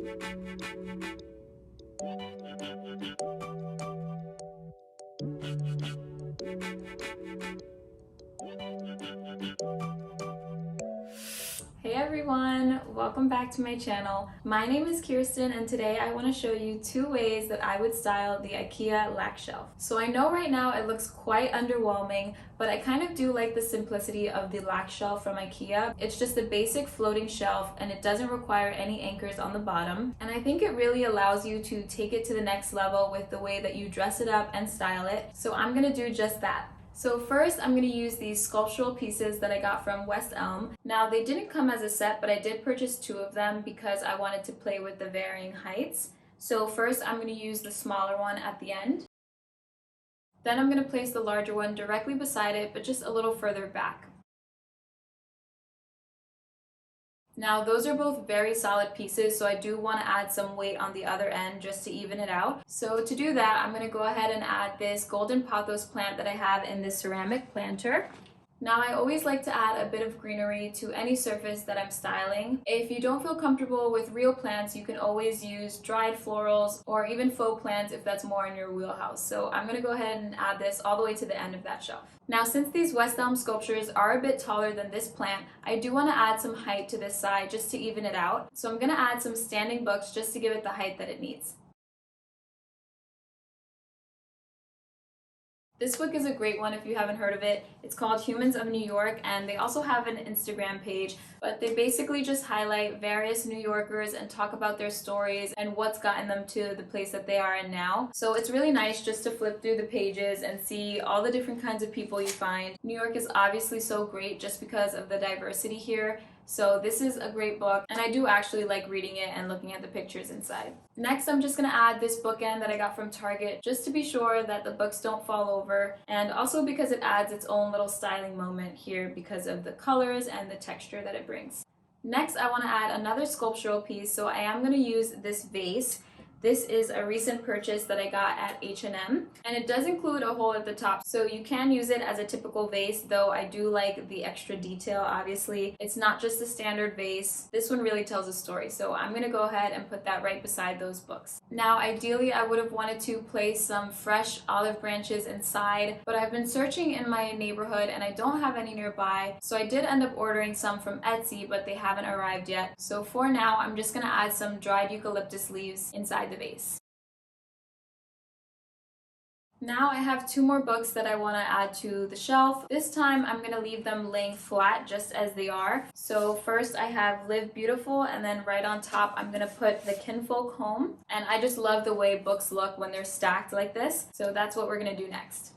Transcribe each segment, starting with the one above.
Hey everyone, welcome back to my channel. My name is Kirsten and today I want to show you 2 ways that I would style the IKEA lack shelf. So I know right now it looks quite underwhelming, but I kind of do like the simplicity of the lack shelf from IKEA. It's just a basic floating shelf and it doesn't require any anchors on the bottom. And I think it really allows you to take it to the next level with the way that you dress it up and style it. So I'm gonna do just that. So first I'm going to use these sculptural pieces that I got from West Elm. Now they didn't come as a set, but I did purchase 2 of them because I wanted to play with the varying heights. So first I'm going to use the smaller one at the end. Then I'm going to place the larger one directly beside it, but just a little further back. Now those are both very solid pieces, so I do want to add some weight on the other end just to even it out. So to do that, I'm going to go ahead and add this golden pothos plant that I have in this ceramic planter. Now I always like to add a bit of greenery to any surface that I'm styling. If you don't feel comfortable with real plants, you can always use dried florals or even faux plants if that's more in your wheelhouse. So I'm going to go ahead and add this all the way to the end of that shelf. Now since these West Elm sculptures are a bit taller than this plant, I do want to add some height to this side just to even it out. So I'm going to add some standing books just to give it the height that it needs. This book is a great one if you haven't heard of it. It's called Humans of New York, and they also have an Instagram page, but they basically just highlight various New Yorkers and talk about their stories and what's gotten them to the place that they are in now. So it's really nice just to flip through the pages and see all the different kinds of people you find. New York is obviously so great just because of the diversity here. So this is a great book, and I do actually like reading it and looking at the pictures inside. Next, I'm just going to add this bookend that I got from Target just to be sure that the books don't fall over, and also because it adds its own little styling moment here because of the colors and the texture that it brings. Next, I want to add another sculptural piece, so I am going to use this vase. This is a recent purchase that I got at H&M, and it does include a hole at the top, so you can use it as a typical vase, though I do like the extra detail, obviously. It's not just a standard vase. This one really tells a story, so I'm going to go ahead and put that right beside those books. Now, ideally, I would have wanted to place some fresh olive branches inside, but I've been searching in my neighborhood and I don't have any nearby, so I did end up ordering some from Etsy, but they haven't arrived yet. So for now, I'm just going to add some dried eucalyptus leaves inside the vase. Now I have 2 more books that I want to add to the shelf. This time I'm going to leave them laying flat just as they are. So first I have Live Beautiful, and then right on top I'm going to put The Kinfolk Home. And I just love the way books look when they're stacked like this. So that's what we're going to do next.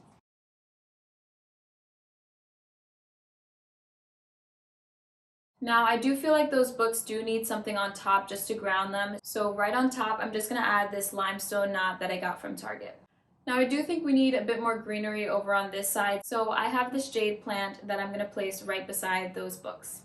Now I do feel like those books do need something on top just to ground them. So right on top I'm just going to add this limestone knot that I got from Target. Now I do think we need a bit more greenery over on this side, so I have this jade plant that I'm going to place right beside those books.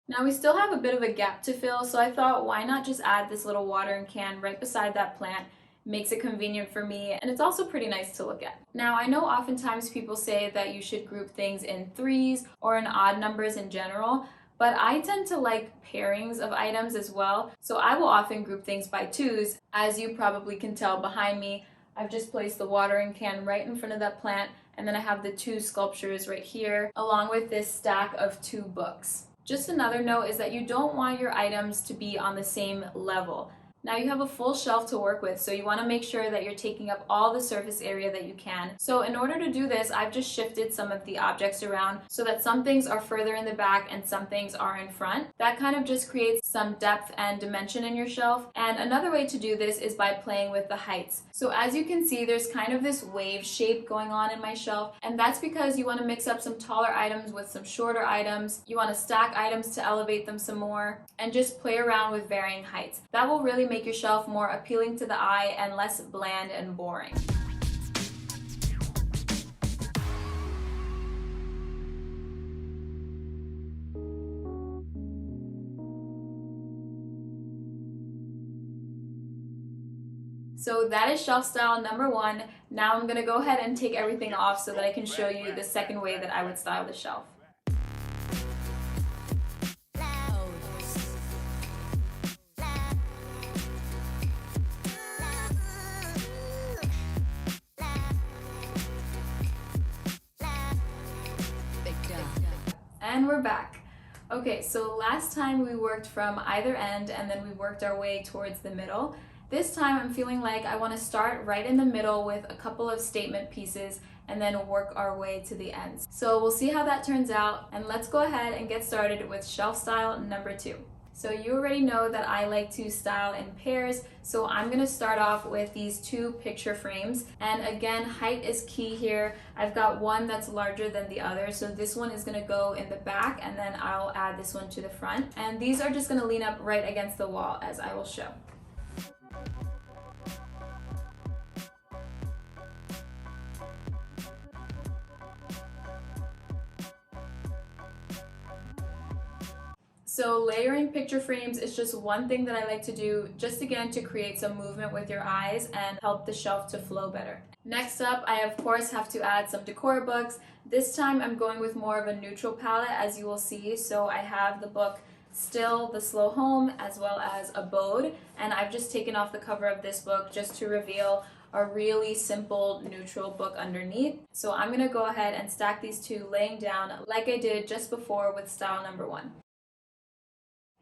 Now we still have a bit of a gap to fill, so I thought why not just add this little watering can right beside that plant. Makes it convenient for me, and it's also pretty nice to look at. Now I know oftentimes people say that you should group things in 3s or in odd numbers in general, but I tend to like pairings of items as well, so I will often group things by 2s. As you probably can tell behind me, I've just placed the watering can right in front of that plant, and then I have the 2 sculptures right here, along with this stack of 2 books. Just another note is that you don't want your items to be on the same level. Now you have a full shelf to work with, so you want to make sure that you're taking up all the surface area that you can. So in order to do this, I've just shifted some of the objects around so that some things are further in the back and some things are in front. That kind of just creates some depth and dimension in your shelf. And another way to do this is by playing with the heights. So as you can see, there's kind of this wave shape going on in my shelf, and that's because you want to mix up some taller items with some shorter items. You want to stack items to elevate them some more, and just play around with varying heights. That will really make your shelf more appealing to the eye and less bland and boring. So that is shelf style number 1. Now I'm going to go ahead and take everything off so that I can show you the second way that I would style the shelf. And we're back. Okay, so last time we worked from either end and then we worked our way towards the middle. This time I'm feeling like I want to start right in the middle with a couple of statement pieces and then work our way to the ends. So we'll see how that turns out, and let's go ahead and get started with shelf style number 2. So you already know that I like to style in pairs, so I'm gonna start off with these 2 picture frames. And again, height is key here. I've got one that's larger than the other, so this one is gonna go in the back and then I'll add this one to the front. And these are just gonna lean up right against the wall, as I will show. So layering picture frames is just one thing that I like to do, just again to create some movement with your eyes and help the shelf to flow better. Next up, I of course have to add some decor books. This time I'm going with more of a neutral palette, as you will see. So I have the book Still, The Slow Home, as well as Abode, and I've just taken off the cover of this book just to reveal a really simple neutral book underneath. So I'm gonna go ahead and stack these 2 laying down like I did just before with style number 1.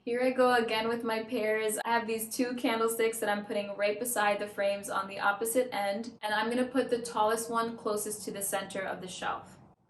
Here I go again with my pairs. I have these 2 candlesticks that I'm putting right beside the frames on the opposite end, and I'm gonna put the tallest one closest to the center of the shelf.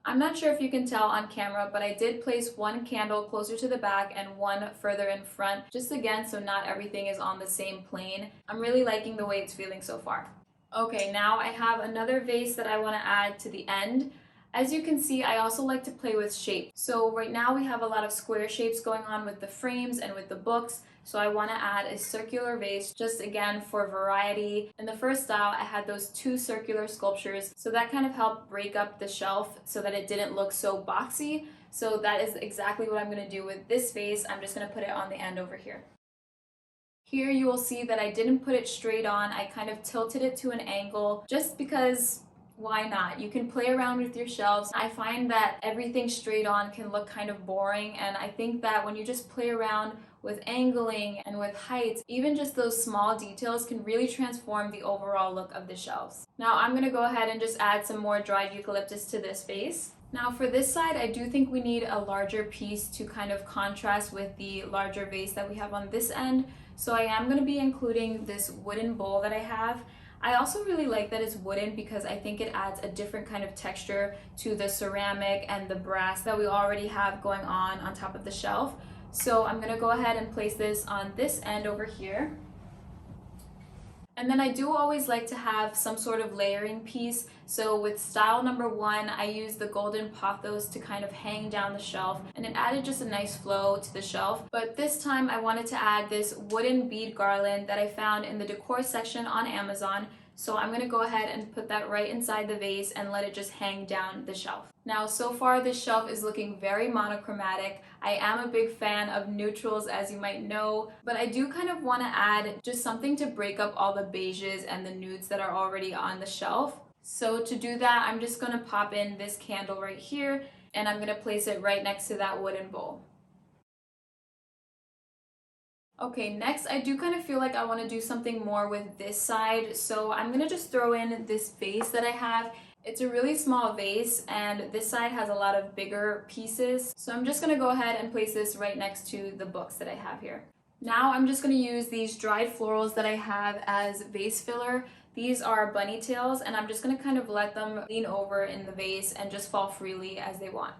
I'm not sure if you can tell on camera, but I did place one candle closer to the back and one further in front, just again so not everything is on the same plane. I'm really liking the way it's feeling so far. Okay, now I have another vase that I want to add to the end. As you can see, I also like to play with shape. So right now we have a lot of square shapes going on with the frames and with the books. So I want to add a circular vase, just again for variety. In the first style, I had those 2 circular sculptures. So that kind of helped break up the shelf so that it didn't look so boxy. So that is exactly what I'm going to do with this vase. I'm just going to put it on the end over here. Here you will see that I didn't put it straight on. I kind of tilted it to an angle just because why not? You can play around with your shelves. I find that everything straight on can look kind of boring, and I think that when you just play around with angling and with heights, even just those small details can really transform the overall look of the shelves. Now I'm gonna go ahead and just add some more dried eucalyptus to this vase. Now for this side, I do think we need a larger piece to kind of contrast with the larger vase that we have on this end. So I am gonna be including this wooden bowl that I have. I also really like that it's wooden because I think it adds a different kind of texture to the ceramic and the brass that we already have going on top of the shelf. So I'm gonna go ahead and place this on this end over here. And then I do always like to have some sort of layering piece. So with style number 1, I used the golden pothos to kind of hang down the shelf, and it added just a nice flow to the shelf. But this time I wanted to add this wooden bead garland that I found in the decor section on Amazon. So I'm gonna go ahead and put that right inside the vase and let it just hang down the shelf. Now, so far this shelf is looking very monochromatic. I am a big fan of neutrals, as you might know, but I do kind of want to add just something to break up all the beiges and the nudes that are already on the shelf. So to do that, I'm just gonna pop in this candle right here, and I'm gonna place it right next to that wooden bowl. Okay, next I do kind of feel like I want to do something more with this side, so I'm gonna just throw in this vase that I have. It's a really small vase, and this side has a lot of bigger pieces, so I'm just gonna go ahead and place this right next to the books that I have here. Now I'm just gonna use these dried florals that I have as vase filler. These are bunny tails, and I'm just gonna kind of let them lean over in the vase and just fall freely as they want.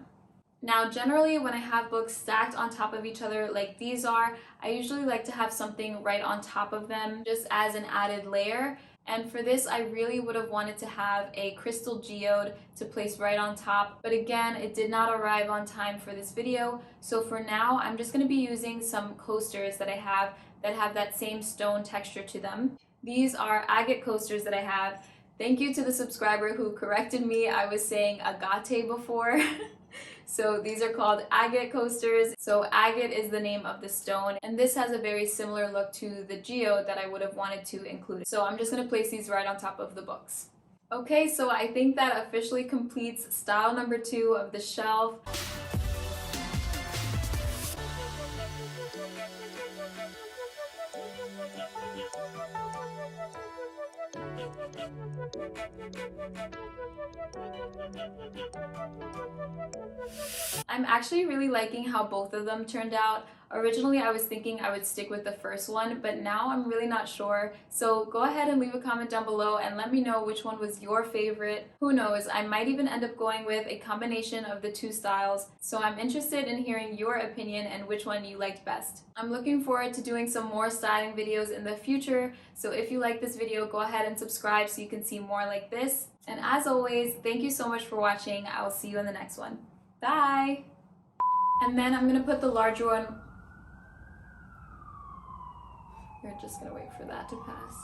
Now, generally when I have books stacked on top of each other like these are, I usually like to have something right on top of them just as an added layer. And for this, I really would have wanted to have a crystal geode to place right on top. But again, it did not arrive on time for this video. So for now, I'm just gonna be using some coasters that I have that same stone texture to them. These are agate coasters that I have. Thank you to the subscriber who corrected me. I was saying agate before. So these are called agate coasters. So agate is the name of the stone, and this has a very similar look to the geode that I would have wanted to include. So I'm just gonna place these right on top of the books. Okay, so I think that officially completes style number 2 of the shelf. I'm actually really liking how both of them turned out. Originally, I was thinking I would stick with the first one, but now I'm really not sure. So go ahead and leave a comment down below and let me know which one was your favorite. Who knows, I might even end up going with a combination of the two styles. So I'm interested in hearing your opinion and which one you liked best. I'm looking forward to doing some more styling videos in the future. So if you like this video, go ahead and subscribe so you can see more like this. And as always, thank you so much for watching. I will see you in the next one. Bye! And then I'm gonna put the larger one. You're just gonna wait for that to pass.